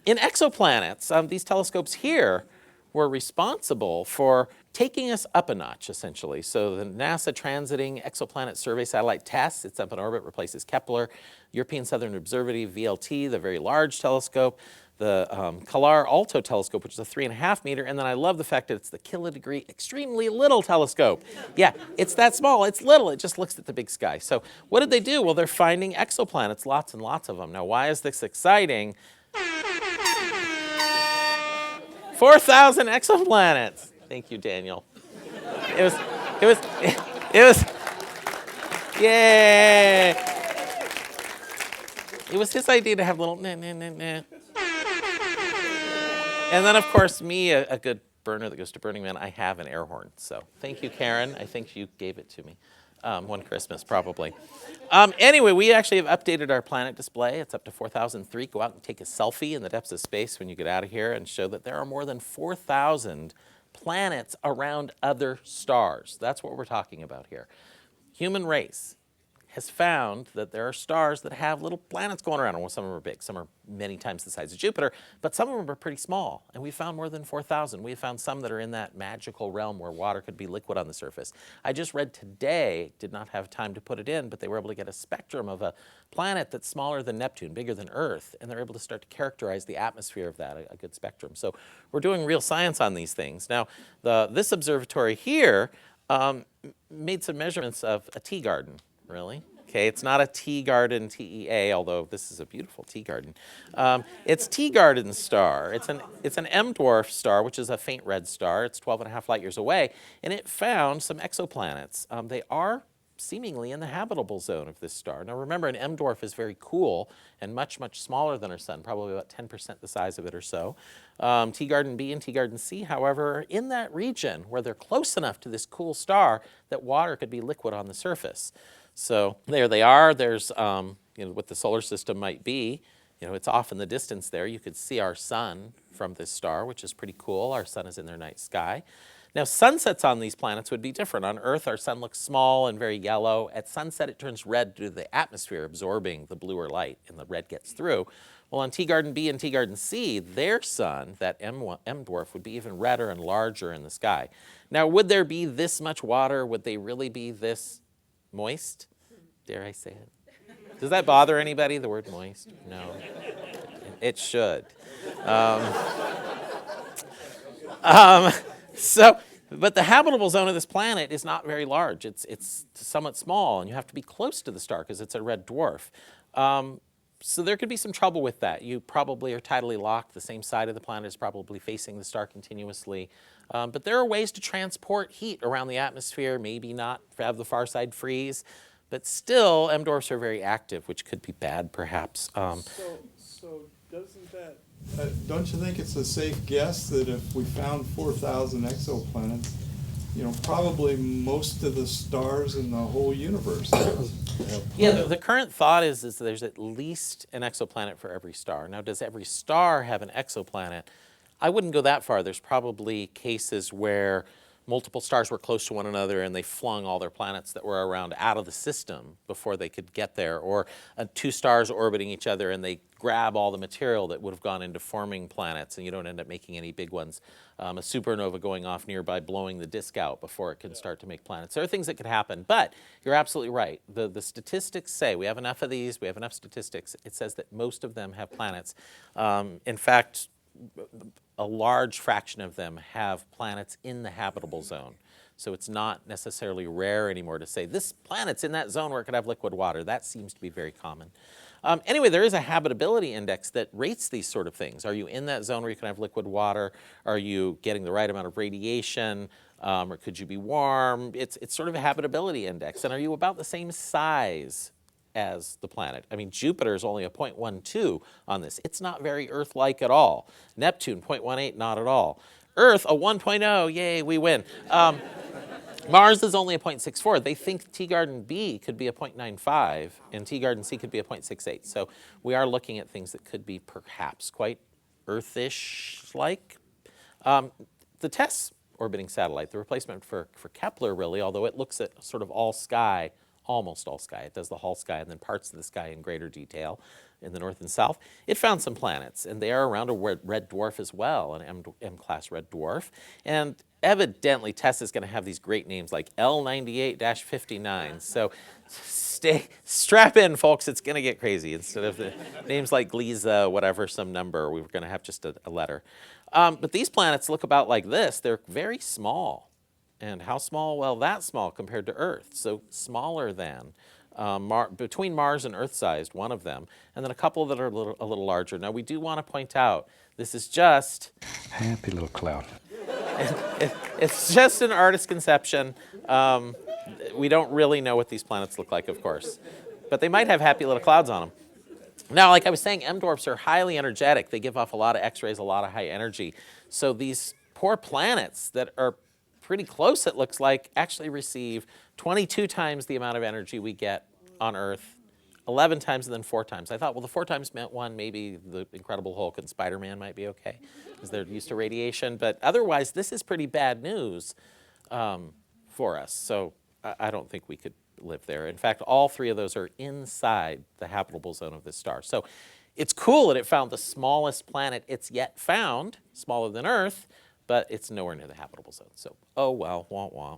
in exoplanets, these telescopes here were responsible for taking us up a notch, essentially. So the NASA Transiting Exoplanet Survey Satellite TESS, it's up in orbit, replaces Kepler. European Southern Observatory, VLT, the very large telescope. The Calar Alto telescope, which is a 3.5 meter, and then I love the fact that it's the kilodegree extremely little telescope. Yeah, it's that small, it's little, it just looks at the big sky. So what did they do? Well, they're finding exoplanets, lots and lots of them. Now, why is this exciting? 4,000 exoplanets. Thank you, Daniel. It was, yay! It was his idea to have little nah, nah, nah, nah. And then, of course, me, a good burner that goes to Burning Man, I have an air horn. So thank you, Karen. I think you gave it to me one Christmas, probably. Anyway, we actually have updated our planet display. It's up to 4,003. Go out and take a selfie in the depths of space when you get out of here and show that there are more than 4,000 planets around other stars. That's what we're talking about here. Human race has found that there are stars that have little planets going around. Well, some of them are big, some are many times the size of Jupiter, but some of them are pretty small. And we found more than 4,000. We found some that are in that magical realm where water could be liquid on the surface. I just read today, did not have time to put it in, but they were able to get a spectrum of a planet that's smaller than Neptune, bigger than Earth, and they're able to start to characterize the atmosphere of that, a good spectrum. So we're doing real science on these things. Now, this observatory here made some measurements of a tea garden. Really? Okay, it's not a tea garden, TEA, although this is a beautiful tea garden. It's tea garden star. It's an M dwarf star, which is a faint red star. It's 12.5 light years away, and it found some exoplanets. They are seemingly in the habitable zone of this star. Now remember, an M dwarf is very cool and much, much smaller than our sun, probably about 10% the size of it or so. Tea garden B and tea garden C, however, are in that region where they're close enough to this cool star that water could be liquid on the surface. So there they are. There's what the solar system might be. It's off in the distance there. You could see our sun from this star, which is pretty cool. Our sun is in their night sky. Now, sunsets on these planets would be different. On Earth, our sun looks small and very yellow. At sunset, it turns red due to the atmosphere absorbing the bluer light, and the red gets through. Well, on Tea Garden B and Tea Garden C, their sun, that M dwarf, would be even redder and larger in the sky. Now, would there be this much water? Would they really be this moist? Dare I say it? Does that bother anybody, the word moist? No. It should. But the habitable zone of this planet is not very large. It's somewhat small, and you have to be close to the star because it's a red dwarf. So there could be some trouble with that. You probably are tidally locked. The same side of the planet is probably facing the star continuously. But there are ways to transport heat around the atmosphere, maybe not have the far side freeze. But still, M dwarfs are very active, which could be bad, perhaps. So doesn't that, don't you think it's a safe guess that if we found 4,000 exoplanets, probably most of the stars in the whole universe Yeah, the current thought is there's at least an exoplanet for every star. Now, does every star have an exoplanet? I wouldn't go that far. There's probably cases where multiple stars were close to one another and they flung all their planets that were around out of the system before they could get there, or two stars orbiting each other and they grab all the material that would have gone into forming planets and you don't end up making any big ones. A supernova going off nearby blowing the disk out before it can start to make planets. There are things that could happen, but you're absolutely right. The statistics say we have enough of these, we have enough statistics. It says that most of them have planets. In fact, a large fraction of them have planets in the habitable zone. So it's not necessarily rare anymore to say this planet's in that zone where it could have liquid water. That seems to be very common. Anyway, there is a habitability index that rates these sort of things. Are you in that zone where you can have liquid water? Are you getting the right amount of radiation? Or could you be warm? It's sort of a habitability index. And are you about the same size as the planet? I mean, Jupiter is only a 0.12 on this. It's not very Earth-like at all. Neptune, 0.18, not at all. Earth, a 1.0, yay, we win. Mars is only a 0.64. They think Tea Garden B could be a 0.95 and Tea Garden C could be a 0.68. So we are looking at things that could be perhaps quite Earth-ish-like. The TESS orbiting satellite, the replacement for Kepler really, although it looks at sort of all sky almost all sky. It does the whole sky and then parts of the sky in greater detail in the north and south. It found some planets, and they are around a red dwarf as well, an M-class red dwarf. And evidently, Tesla's going to have these great names like L98-59. So strap in, folks. It's going to get crazy. Instead of the names like Gliese, whatever, some number, we were going to have just a letter. But these planets look about like this. They're very small. And how small? Well, that small compared to Earth. So smaller than. Between Mars and Earth-sized, one of them, and then a couple that are a little larger. Now, we do want to point out, this is just... Happy little cloud. It's just an artist's conception. We don't really know what these planets look like, of course. But they might have happy little clouds on them. Now, like I was saying, M-dwarfs are highly energetic. They give off a lot of X-rays, a lot of high energy. So these poor planets that are pretty close, it looks like, actually receive 22 times the amount of energy we get on Earth, 11 times and then 4 times. I thought, well, the 4 times meant one, maybe the Incredible Hulk and Spider-Man might be okay, because they're used to radiation. But otherwise, this is pretty bad news for us. So I don't think we could live there. In fact, all 3 of those are inside the habitable zone of this star. So it's cool that it found the smallest planet it's yet found, smaller than Earth, but it's nowhere near the habitable zone. So, oh well, wah wah.